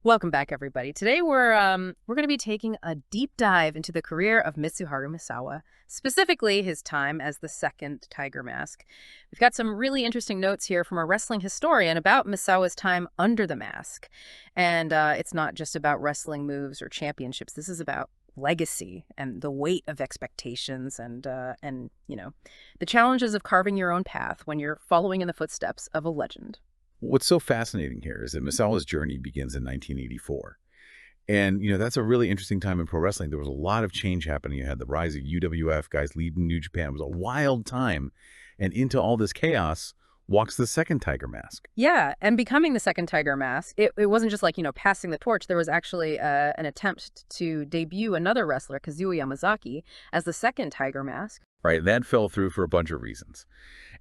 Welcome back, everybody. Today we're going to be taking a deep dive into the career of Mitsuharu Misawa, specifically his time as the second Tiger Mask. We've got some really interesting notes here from a wrestling historian about Misawa's time under the mask, and it's not just about wrestling moves or championships. This is about legacy and the weight of expectations and the challenges of carving your own path when you're following in the footsteps of a legend. What's so fascinating here is that Misawa's journey begins in 1984. And that's a really interesting time in pro wrestling. There was a lot of change happening. You had the rise of UWF, guys leaving New Japan. It was a wild time. And into all this chaos walks the second Tiger Mask. Yeah, and becoming the second Tiger Mask, it wasn't just like, passing the torch. There was actually an attempt to debut another wrestler, Kazuya Yamazaki, as the second Tiger Mask. Right? That fell through for a bunch of reasons.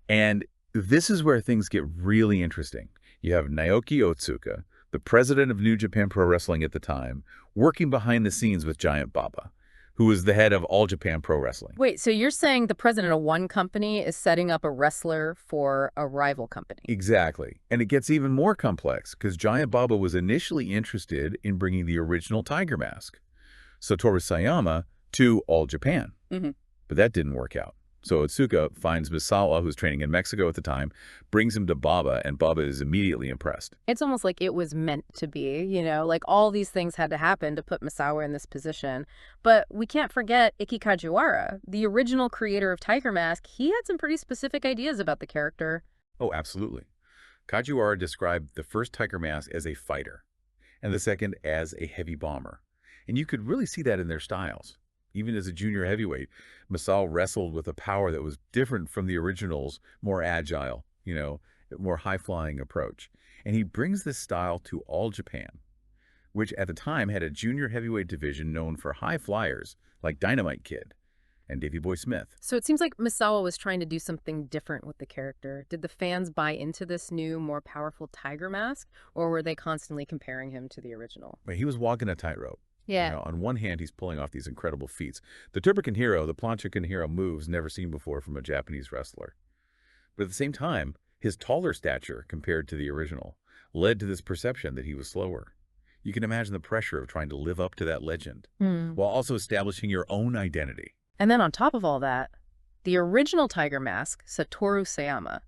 And this is where things get really interesting. You have Naoki Otsuka, the president of New Japan Pro Wrestling at the time, working behind the scenes with Giant Baba, who was the head of All Japan Pro Wrestling. Wait, so you're saying the president of one company is setting up a wrestler for a rival company? Exactly. And it gets even more complex because Giant Baba was initially interested in bringing the original Tiger Mask, Satoru Sayama, to All Japan. Mm-hmm. But that didn't work out. So Otsuka finds Misawa, who's training in Mexico at the time, brings him to Baba, and Baba is immediately impressed. It's almost like it was meant to be, like all these things had to happen to put Misawa in this position. But we can't forget Ikki Kajiwara, the original creator of Tiger Mask. He had some pretty specific ideas about the character. Oh, absolutely. Kajiwara described the first Tiger Mask as a fighter, and the second as a heavy bomber. And you could really see that in their styles. Even as a junior heavyweight, Misawa wrestled with a power that was different from the original's more agile, more high-flying approach. And he brings this style to All Japan, which at the time had a junior heavyweight division known for high flyers like Dynamite Kid and Davey Boy Smith. So it seems like Misawa was trying to do something different with the character. Did the fans buy into this new, more powerful Tiger Mask, or were they constantly comparing him to the original? But he was walking a tightrope. Yeah. On one hand, he's pulling off these incredible feats. The Turbokan Hero, the Planchokan Hero moves never seen before from a Japanese wrestler. But at the same time, his taller stature compared to the original led to this perception that he was slower. You can imagine the pressure of trying to live up to that legend while also establishing your own identity. And then on top of all that, the original Tiger Mask, Satoru Sayama,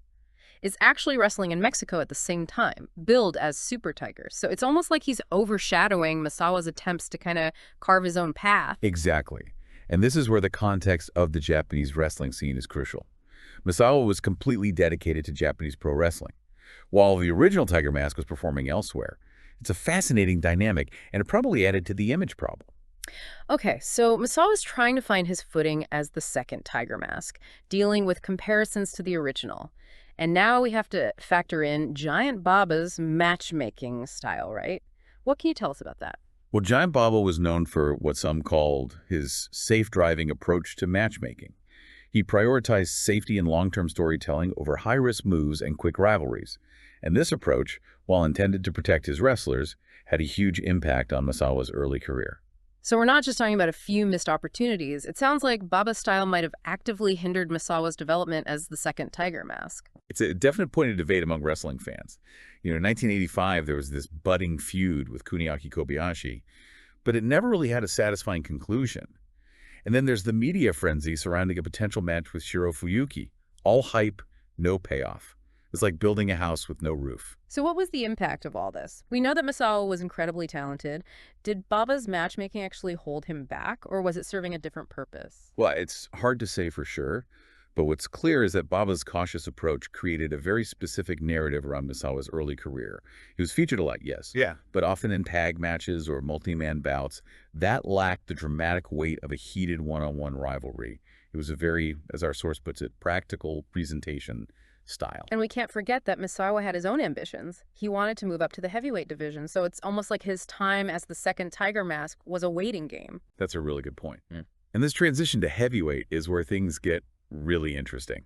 is actually wrestling in Mexico at the same time, billed as Super Tiger. So it's almost like he's overshadowing Misawa's attempts to kind of carve his own path. Exactly. And this is where the context of the Japanese wrestling scene is crucial. Misawa was completely dedicated to Japanese pro wrestling, while the original Tiger Mask was performing elsewhere. It's a fascinating dynamic, and it probably added to the image problem. Okay, so Misawa is trying to find his footing as the second Tiger Mask, dealing with comparisons to the original. And now we have to factor in Giant Baba's matchmaking style, right? What can you tell us about that? Well, Giant Baba was known for what some called his safe driving approach to matchmaking. He prioritized safety and long-term storytelling over high-risk moves and quick rivalries. And this approach, while intended to protect his wrestlers, had a huge impact on Misawa's early career. So we're not just talking about a few missed opportunities. It sounds like Baba's style might have actively hindered Misawa's development as the second Tiger Mask. It's a definite point of debate among wrestling fans. In 1985, there was this budding feud with Kuniaki Kobayashi, but it never really had a satisfying conclusion. And then there's the media frenzy surrounding a potential match with Shiro Fuyuki. All hype, no payoff. It's like building a house with no roof. So what was the impact of all this? We know that Misawa was incredibly talented. Did Baba's matchmaking actually hold him back, or was it serving a different purpose? Well, it's hard to say for sure, but what's clear is that Baba's cautious approach created a very specific narrative around Misawa's early career. He was featured a lot, yes. Yeah. But often in tag matches or multi-man bouts, that lacked the dramatic weight of a heated one-on-one rivalry. It was a very, as our source puts it, practical presentation style. And we can't forget that Misawa had his own ambitions. He wanted to move up to the heavyweight division, so it's almost like his time as the second Tiger Mask was a waiting game. That's a really good point. And this transition to heavyweight is where things get really interesting,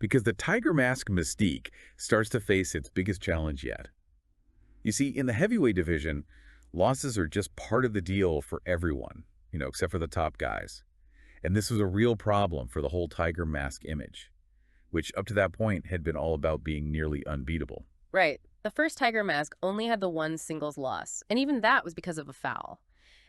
because the Tiger Mask mystique starts to face its biggest challenge yet. You see, in the heavyweight division, losses are just part of the deal for everyone, except for the top guys. And this was a real problem for the whole Tiger Mask image, which up to that point had been all about being nearly unbeatable. Right. The first Tiger Mask only had the one singles loss, and even that was because of a foul.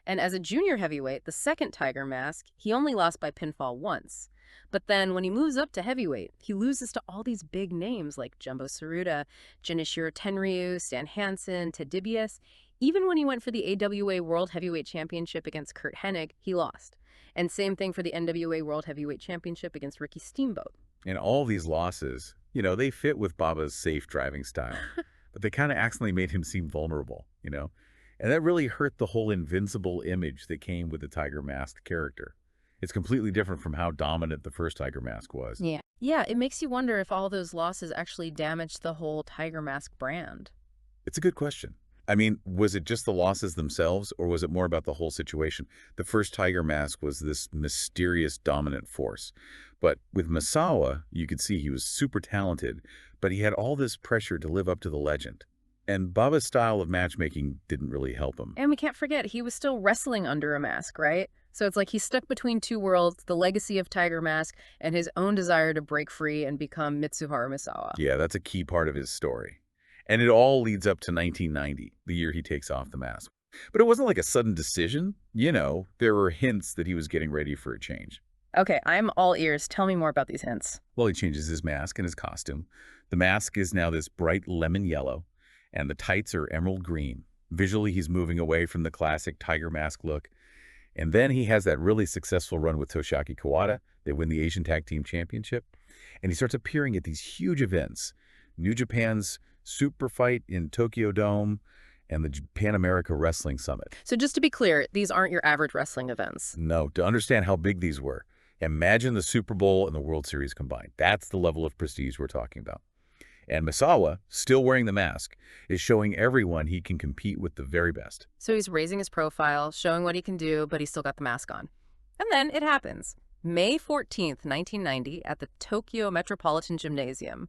And as a junior heavyweight, the second Tiger Mask, he only lost by pinfall once. But then when he moves up to heavyweight, he loses to all these big names like Jumbo Tsuruta, Junichiro Tenryu, Stan Hansen, Ted DiBiase. Even when he went for the AWA World Heavyweight Championship against Kurt Hennig, he lost. And same thing for the NWA World Heavyweight Championship against Ricky Steamboat. And all these losses, they fit with Baba's safe driving style. But they kind of accidentally made him seem vulnerable. And that really hurt the whole invincible image that came with the Tiger Mask character. It's completely different from how dominant the first Tiger Mask was. Yeah. Yeah, it makes you wonder if all those losses actually damaged the whole Tiger Mask brand. It's a good question. I mean, was it just the losses themselves, or was it more about the whole situation? The first Tiger Mask was this mysterious dominant force. But with Misawa, you could see he was super talented, but he had all this pressure to live up to the legend. And Baba's style of matchmaking didn't really help him. And we can't forget, he was still wrestling under a mask, right? So it's like he's stuck between two worlds, the legacy of Tiger Mask and his own desire to break free and become Mitsuharu Misawa. Yeah, that's a key part of his story. And it all leads up to 1990, the year he takes off the mask. But it wasn't like a sudden decision. There were hints that he was getting ready for a change. Okay, I'm all ears. Tell me more about these hints. Well, he changes his mask and his costume. The mask is now this bright lemon yellow, and the tights are emerald green. Visually, he's moving away from the classic Tiger Mask look. And then he has that really successful run with Toshiaki Kawada. They win the Asian Tag Team Championship. And he starts appearing at these huge events. New Japan's Super Fight in Tokyo Dome and the Pan America Wrestling Summit. So just to be clear, these aren't your average wrestling events. No, to understand how big these were, imagine the Super Bowl and the World Series combined. That's the level of prestige we're talking about. And Misawa, still wearing the mask, is showing everyone he can compete with the very best. So he's raising his profile, showing what he can do, but he's still got the mask on. And then it happens. May 14th, 1990, at the Tokyo Metropolitan Gymnasium.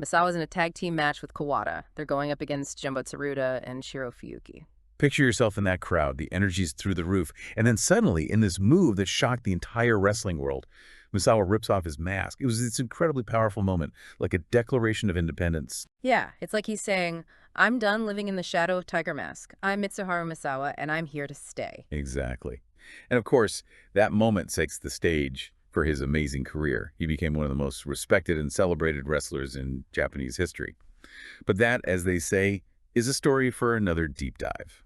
Misawa's in a tag team match with Kawada. They're going up against Jumbo Tsuruta and Shiro Fuyuki. Picture yourself in that crowd, the energy's through the roof, and then suddenly, in this move that shocked the entire wrestling world, Misawa rips off his mask. It was this incredibly powerful moment, like a declaration of independence. Yeah, it's like he's saying, I'm done living in the shadow of Tiger Mask. I'm Mitsuharu Misawa, and I'm here to stay. Exactly. And of course, that moment sets the stage for his amazing career. He became one of the most respected and celebrated wrestlers in Japanese history. But that, as they say, is a story for another deep dive.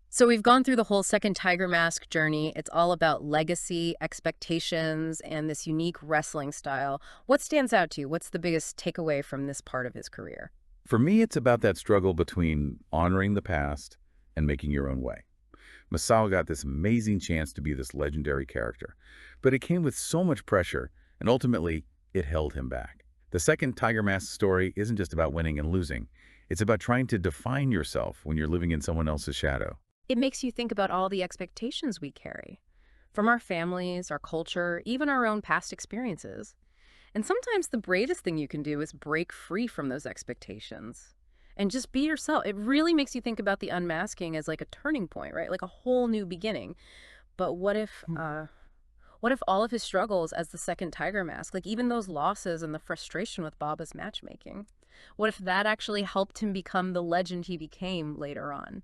So we've gone through the whole second Tiger Mask journey. It's all about legacy, expectations, and this unique wrestling style. What stands out to you? What's the biggest takeaway from this part of his career? For me, it's about that struggle between honoring the past and making your own way. Misawa got this amazing chance to be this legendary character, but it came with so much pressure, and ultimately, it held him back. The second Tiger Mask story isn't just about winning and losing. It's about trying to define yourself when you're living in someone else's shadow. It makes you think about all the expectations we carry from our families, our culture, even our own past experiences. And sometimes the bravest thing you can do is break free from those expectations and just be yourself. It really makes you think about the unmasking as like a turning point, right? Like a whole new beginning. But what if all of his struggles as the second Tiger Mask, like even those losses and the frustration with Baba's matchmaking, what if that actually helped him become the legend he became later on?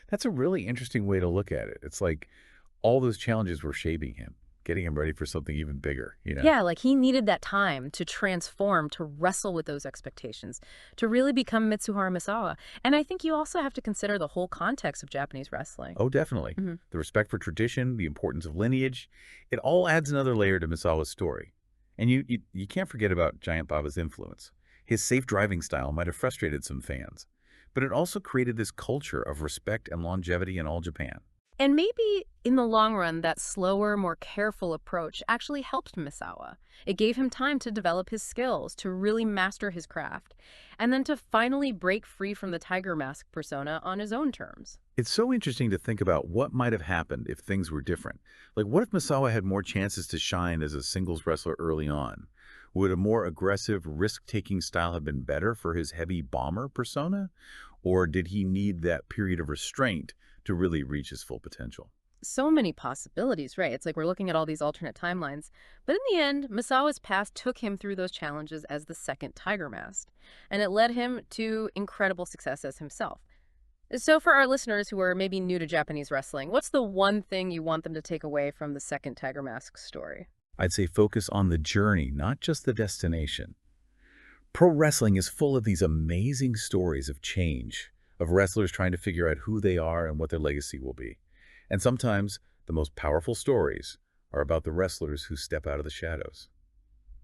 That's a really interesting way to look at it. It's like all those challenges were shaping him, getting him ready for something even bigger. Yeah, like he needed that time to transform, to wrestle with those expectations, to really become Mitsuharu Misawa. And I think you also have to consider the whole context of Japanese wrestling. Oh, definitely. The respect for tradition, the importance of lineage, it all adds another layer to Misawa's story. And you can't forget about Giant Baba's influence. His safe driving style might have frustrated some fans, but it also created this culture of respect and longevity in all Japan. And maybe in the long run, that slower, more careful approach actually helped Misawa. It gave him time to develop his skills, to really master his craft, and then to finally break free from the Tiger Mask persona on his own terms. It's so interesting to think about what might have happened if things were different. Like, what if Misawa had more chances to shine as a singles wrestler early on? Would a more aggressive, risk-taking style have been better for his heavy bomber persona? Or did he need that period of restraint to really reach his full potential? So many possibilities, right? It's like we're looking at all these alternate timelines. But in the end, Misawa's past took him through those challenges as the second Tiger Mask, and it led him to incredible success as himself. So, for our listeners who are maybe new to Japanese wrestling, what's the one thing you want them to take away from the second Tiger Mask story? I'd say focus on the journey, not just the destination. Pro wrestling is full of these amazing stories of change, of wrestlers trying to figure out who they are and what their legacy will be. And sometimes the most powerful stories are about the wrestlers who step out of the shadows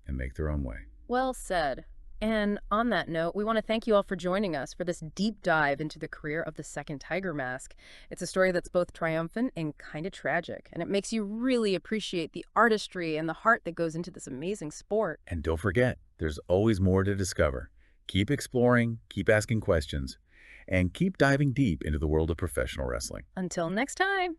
and make their own way. Well said. And on that note, we want to thank you all for joining us for this deep dive into the career of the second Tiger Mask. It's a story that's both triumphant and kind of tragic, and it makes you really appreciate the artistry and the heart that goes into this amazing sport. And don't forget, there's always more to discover. Keep exploring, keep asking questions, and keep diving deep into the world of professional wrestling. Until next time.